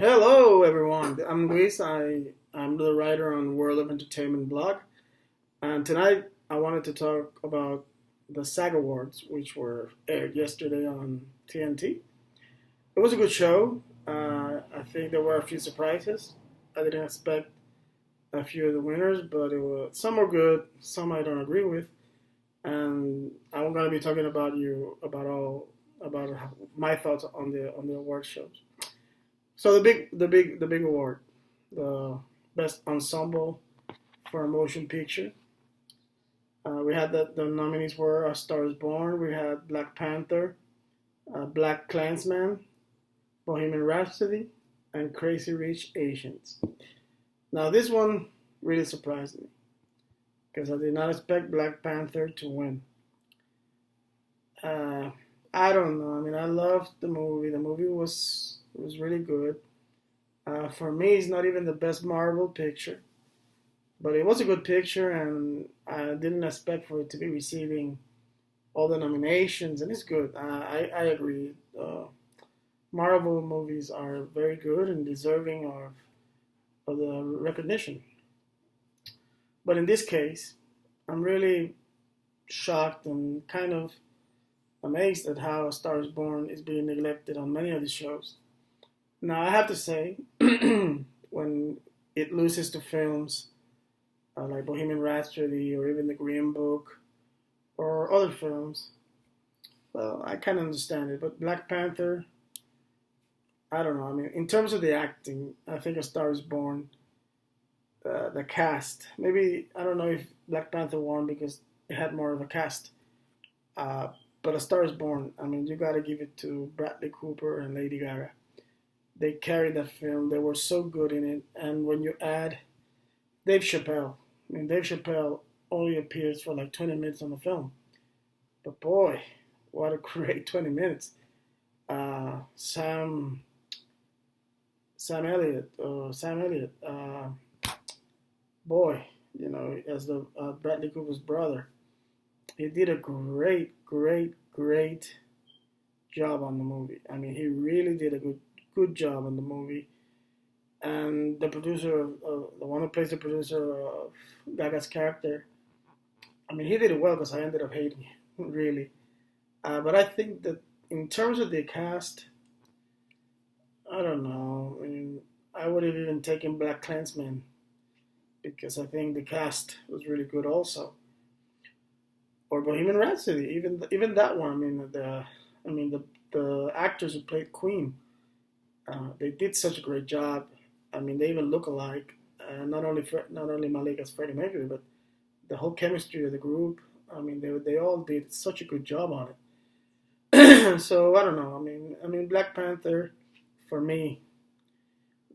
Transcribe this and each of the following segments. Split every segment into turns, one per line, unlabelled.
Hello, everyone. I'm Luis. I'm the writer on World of Entertainment blog, and tonight I wanted to talk about the SAG Awards, which were aired yesterday on TNT. It was a good show. I think there were a few surprises. I didn't expect a few of the winners, but some were good, some I don't agree with, and I'm going to be talking about my thoughts on the award shows. So the big award, the best ensemble for a motion picture. We had the nominees were A Star Is Born. We had Black Panther, Black Klansman, Bohemian Rhapsody, and Crazy Rich Asians. Now this one really surprised me because I did not expect Black Panther to win. Uh, I don't know. I mean, I loved the movie. The movie was really good. For me, it's not even the best Marvel picture, but it was a good picture, and I didn't expect for it to be receiving all the nominations, and it's good. I agree. Marvel movies are very good and deserving of the recognition. But in this case, I'm really shocked and kind of amazed at how A Star Is Born is being neglected on many of the shows. Now, I have to say, when it loses to films like Bohemian Rhapsody or even The Green Book or other films, well, I kind of understand it. But Black Panther, I don't know. I mean, in terms of the acting, I think A Star Is Born, the cast, maybe, I don't know if Black Panther won because it had more of a cast. Uh, but A Star Is Born, I mean, you got to give it to Bradley Cooper and Lady Gaga. They carried that film. They were so good in it. And when you add Dave Chappelle, I mean, Dave Chappelle only appears for like 20 minutes on the film. But boy, what a great 20 minutes. Uh, Sam Sam Elliott, boy, as the Bradley Cooper's brother, he did a great job on the movie. I mean, he really did a good job on the movie. And the producer, the one who plays the producer of Gaga's character, I mean, he did it well because I ended up hating him, really. But I think that in terms of the cast, I don't know. I mean, I would have even taken Black Klansman because I think the cast was really good also. Or Bohemian Rhapsody, even that one. The actors who played Queen, they did such a great job. I mean, they even look alike. Not only Malik as Freddie Mercury, but the whole chemistry of the group. I mean, they all did such a good job on it. So I don't know. I mean, Black Panther, for me,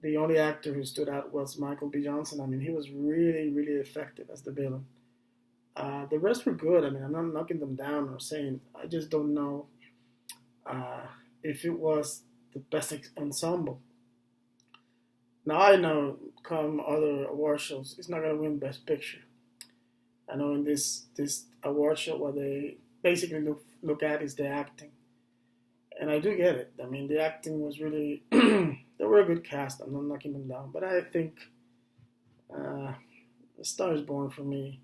the only actor who stood out was Michael B. Johnson. I mean, he was really effective as the villain. The rest were good. I mean, I'm not knocking them down or saying. I just don't know uh, if it was the best ensemble. Now I know, come other award shows, it's not gonna win Best Picture. I know in this award show, what they basically look at is the acting, and I do get it. I mean, the acting was really they were a good cast. I'm not knocking them down, but I think uh, The Star Is Born for me.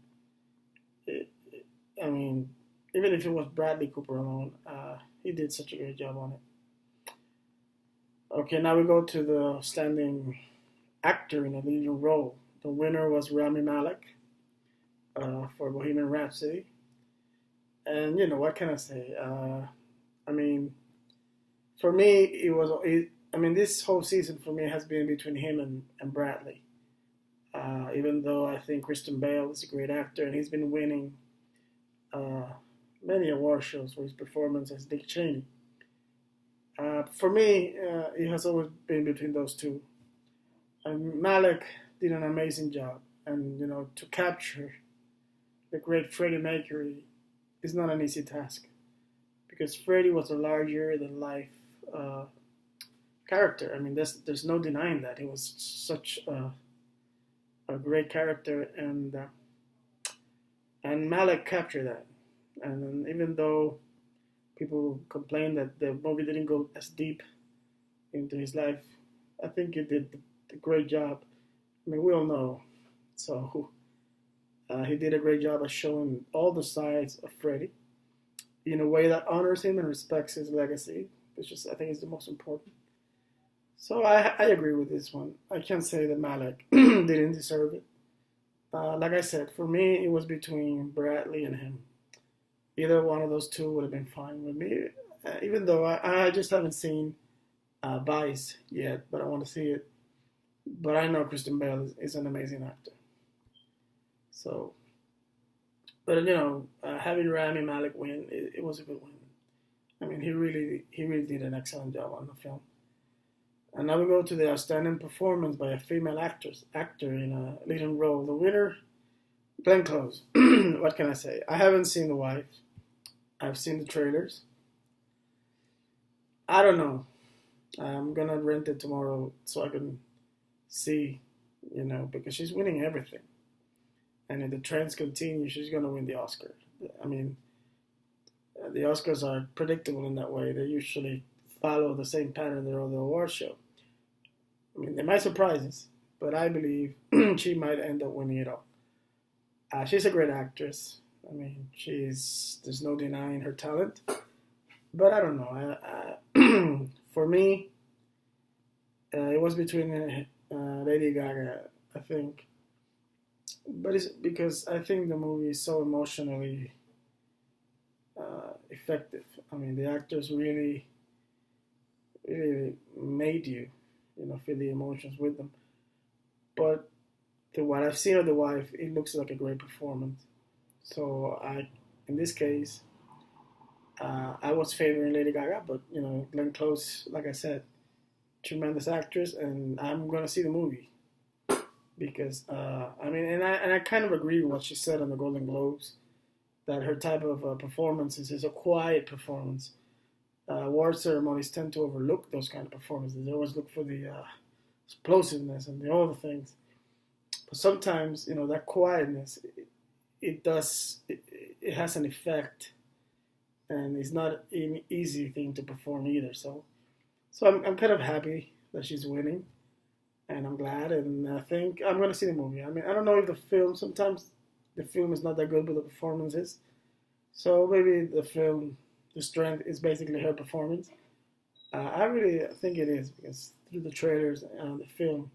I mean, even if it was Bradley Cooper alone, he did such a great job on it. Okay, now we go to the standing actor in a leading role. The winner was Rami Malek for Bohemian Rhapsody. And what can I say? I mean, for me, it was. I mean, this whole season for me has been between him and Bradley. Even though I think Christian Bale is a great actor and he's been winning uh, many award shows for his performance as Dick Cheney. For me, it has always been between those two. And Malek did an amazing job, and to capture the great Freddie Mercury is not an easy task because Freddie was a larger than life uh, character. I mean, there's no denying that he was such a great character, and Malek captured that. And even though people complain that the movie didn't go as deep into his life, I think he did a great job. I mean, we all know. So he did a great job of showing all the sides of Freddie in a way that honors him and respects his legacy, which is, I think, is the most important. So I agree with this one. I can't say that Malek didn't deserve it. Like I said, for me, it was between Bradley and him. Either one of those two would have been fine with me, even though I just haven't seen Vice yet, but I want to see it. But I know Kristen Bell is an amazing actor. So, but having Rami Malek win, it was a good win. I mean, he really did an excellent job on the film. And now we go to the outstanding performance by a female actor in a leading role. The winner, Glenn Close. What can I say? I haven't seen The Wife. I've seen the trailers. I don't know. I'm gonna rent it tomorrow so I can see, because she's winning everything. And if the trends continue, she's gonna win the Oscar. I mean, the Oscars are predictable in that way. They usually follow the same pattern they're on the award show. I mean, they might surprise us, but I believe she might end up winning it all. She's a great actress. I mean, there's no denying her talent. But I don't know. For me, it was between Lady Gaga, I think. But it's because I think the movie is so emotionally effective. I mean, the actors really made you, feel the emotions with them. But what I've seen of The Wife, it looks like a great performance. So in this case, I was favoring Lady Gaga, but Glenn Close, like I said, tremendous actress, and I'm gonna see the movie because I kind of agree with what she said on the Golden Globes, that her type of performances is a quiet performance. Award ceremonies tend to overlook those kind of performances. They always look for the explosiveness and the other things. But sometimes, that quietness, it has an effect, and it's not an easy thing to perform either. So I'm kind of happy that she's winning, and I'm glad, and I think I'm going to see the movie. I mean, I don't know if sometimes the film is not that good, but the performance is. So maybe the strength is basically her performance. I really think it is, because through the trailers and the film,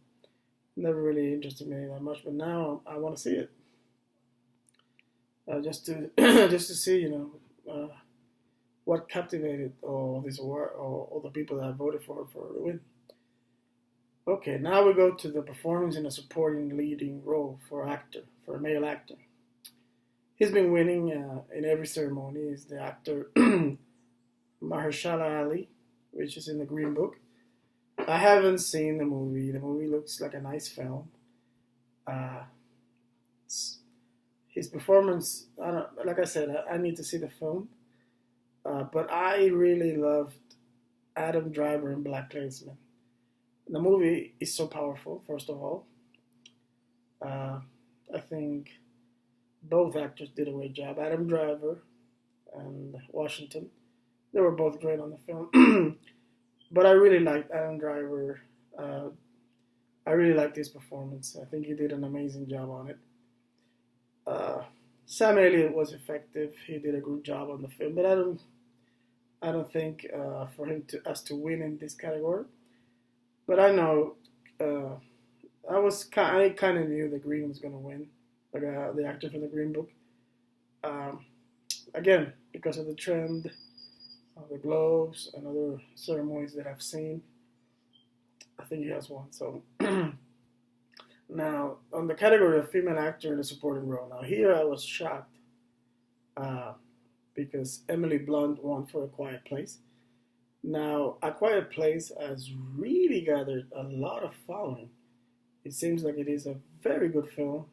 never really interested me that much, but now I want to see it. Just to see, what captivated all this war, or all the people that voted for the win. Okay, now we go to the performance in a supporting leading role for a male actor. He's been winning in every ceremony. He's the actor Mahershala Ali, which is in the Green Book. I haven't seen the movie. The movie looks like a nice film. His performance, like I said, I need to see the film. But I really loved Adam Driver in BlacKkKlansman. The movie is so powerful, first of all. I think both actors did a great job. Adam Driver and Washington, they were both great on the film. But I really liked Adam Driver. I really liked his performance. I think he did an amazing job on it. Sam Elliott was effective. He did a good job on the film, but I don't think for us to win in this category. But I know I kind of knew the Green was going to win, like the actor from the Green Book. Again, because of the trend of the Globes and other ceremonies that I've seen, I think he has won. So now on the category of female actor in a supporting role, now here I was shocked because Emily Blunt won for A Quiet Place. Now, A Quiet Place has really gathered a lot of following. It seems like it is a very good film,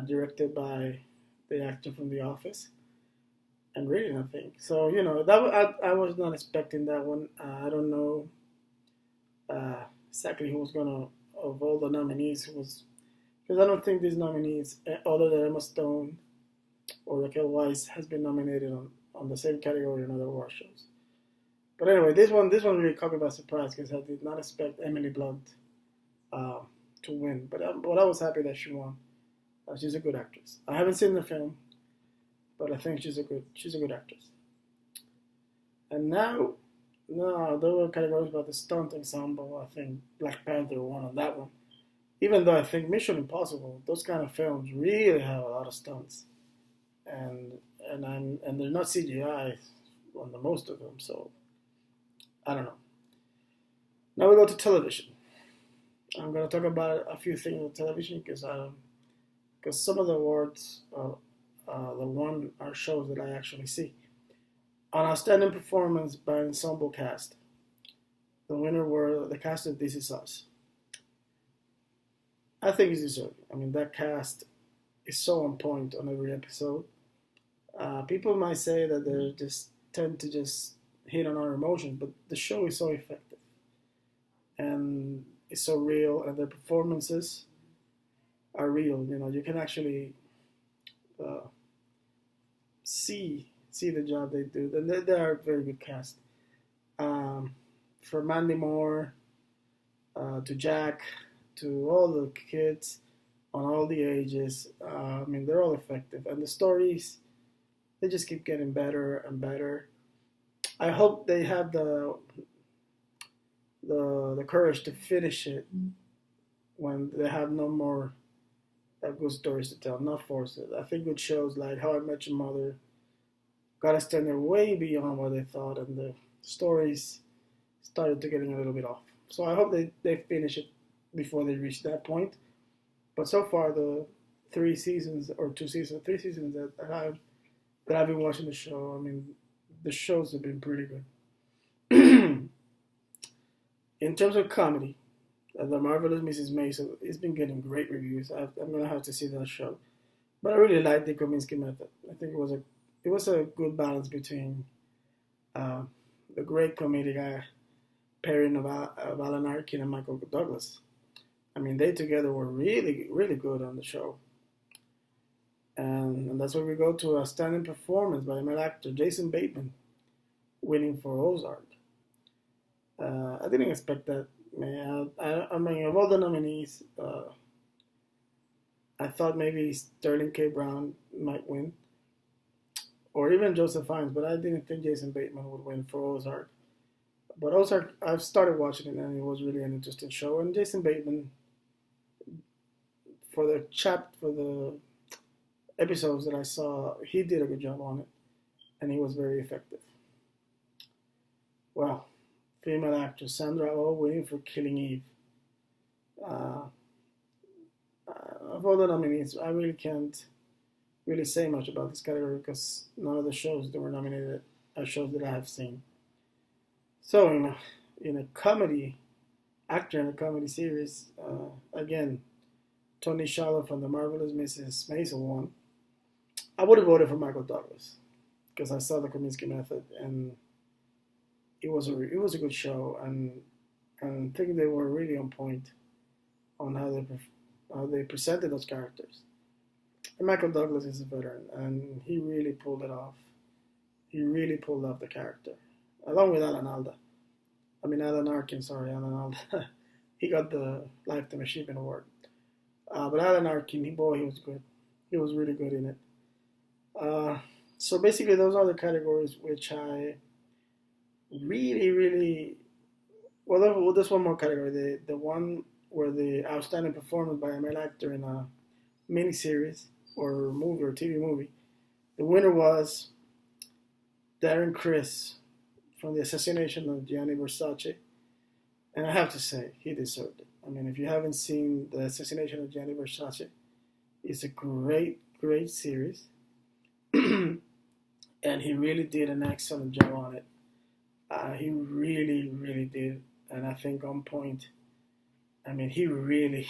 directed by the actor from The Office, and written, I think. So, I was not expecting that one. I don't know exactly who was gonna, of all the nominees, because I don't think these nominees, other than Emma Stone or Raquel Weisz, has been nominated on the same category in other award shows. But anyway, this one really caught me by surprise because I did not expect Emily Blunt uh, to win. But I was happy that she won. She's a good actress. I haven't seen the film, but I think she's a good actress. And now there were categories about the stunt ensemble. I think Black Panther won on that one. Even though I think Mission Impossible, those kind of films really have a lot of stunts, and and they're not CGI on the most of them. So I don't know. Now we go to television. I'm going to talk about a few things on television because some of the awards, the one are shows that I actually see. An outstanding performance by ensemble cast. The winner were the cast of This Is Us. I think it's deserved. I mean, that cast is so on point on every episode. People might say that they just tend to just hit on our emotions, but the show is so effective and it's so real, and their performances are real. You know, you can actually uh, see the job they do. And they are a very good cast. From Mandy Moore to Jack to all the kids on all the ages. I mean, they're all effective, and the stories they just keep getting better and better. I hope they have the courage to finish it when they have no more good stories to tell, not force it. I think good shows like How I Met Your Mother got extended way beyond what they thought, and the stories started to getting a little bit off. So I hope they finish it before they reach that point. But so far, the 3 seasons or 2 seasons, 3 seasons that I've been watching the show, I mean, the shows have been pretty good. In terms of comedy, The Marvelous Mrs. Maisel has been getting great reviews. I'm gonna have to see that show, but I really like the Kominsky method. I think it was a good balance between the great comedic pairing of Alan Arkin and Michael Douglas. I mean, they together were really, really good on the show. And that's where we go to a standing performance by male actor Jason Bateman, winning for Ozark. I didn't expect that. Man, I mean, of all the nominees, I thought maybe Sterling K. Brown might win, or even Joseph Fiennes, but I didn't think Jason Bateman would win for Ozark. But Ozark, I've started watching it, and it was really an interesting show. And Jason Bateman, for the episodes that I saw, he did a good job on it, and he was very effective. Well, female actress Sandra Oh winning for Killing Eve. Uh, of all the nominees, I really can't really say much about this category because none of the shows that were nominated are shows that I have seen. So, in a comedy, actor in a comedy series, again, Tony Shalhoub from The Marvelous Mrs. Maisel won. I would have voted for Michael Douglas because I saw the Kominsky Method, and it was a good show, and I think they were really on point on how they presented those characters. And Michael Douglas is a veteran, and he really pulled it off. He really pulled off the character, along with Alan Arkin. Sorry, Alan Alda. He got the Lifetime Achievement Award. But Alan Arkin, he was good. He was really good in it. So basically, those are the categories which I really, really. Well, there's one more category. The one where the outstanding performance by a male actor in a miniseries or movie or TV movie. The winner was Darren Criss from the assassination of Gianni Versace. And I have to say, he deserved it. I mean, if you haven't seen the assassination of Gianni Versace, it's a great, great series. And he really did an excellent job on it. He really, really did. And I think on point. I mean, he really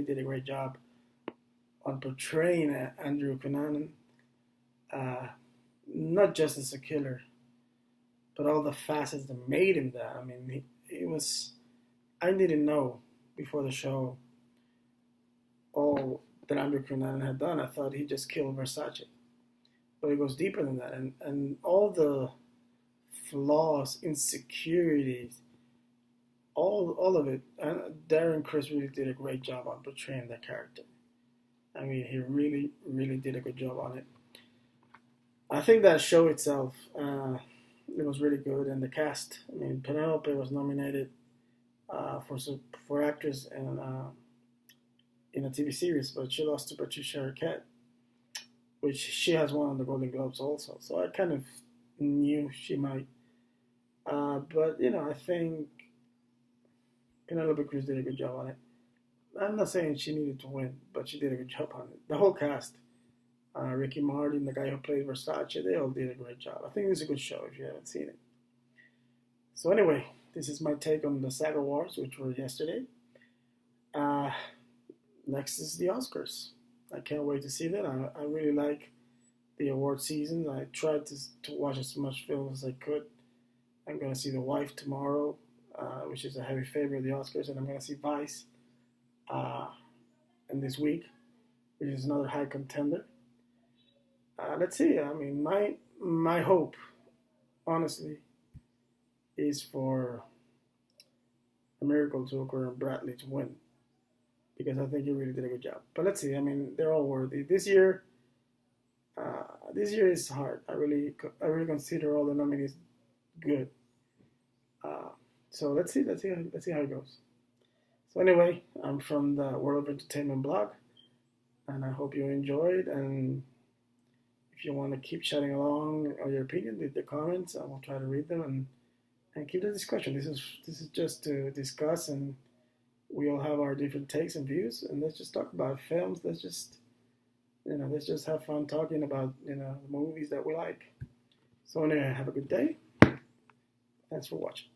did a great job on portraying Andrew Cunanan, not just as a killer, but all the facets that made him that. I mean, it was. I didn't know before the show all that Andrew Cunanan had done. I thought he just killed Versace, but it goes deeper than that, and all the flaws, insecurities, all of it. And Darren Criss really did a great job on portraying that character. I mean, he really, really did a good job on it. I think that show itself, it was really good, and the cast. I mean, Penelope was nominated for actress in a TV series, but she lost to Patricia Arquette, which she has won on the Golden Globes also. So I kind of knew she might. But I think Penelope Cruz did a good job on it. I'm not saying she needed to win, but she did a good job on it. The whole cast, Ricky Martin, the guy who played Versace, they all did a great job. I think it's a good show if you haven't seen it. So anyway, this is my take on the SAG Awards, which were yesterday. Uh, Next is the Oscars. I can't wait to see that. I really like the award season. I tried to watch as much film as I could. I'm going to see The Wife tomorrow, which is a heavy favorite of the Oscars, and I'm going to see Vice in this week, which is another high contender. Let's see. I mean, my hope, honestly, is for a miracle to occur and Bradley to win, because I think he really did a good job. But let's see. I mean, they're all worthy. This year is hard. I really consider all the nominees good. So let's see how it goes. So anyway, I'm from the World of Entertainment blog, and I hope you enjoyed. And if you want to keep chatting along on your opinion, leave the comments. I will try to read them and keep the discussion. This is just to discuss, and we all have our different takes and views, and let's just talk about films. Let's just have fun talking about the movies that we like. So anyway, have a good day. Thanks for watching.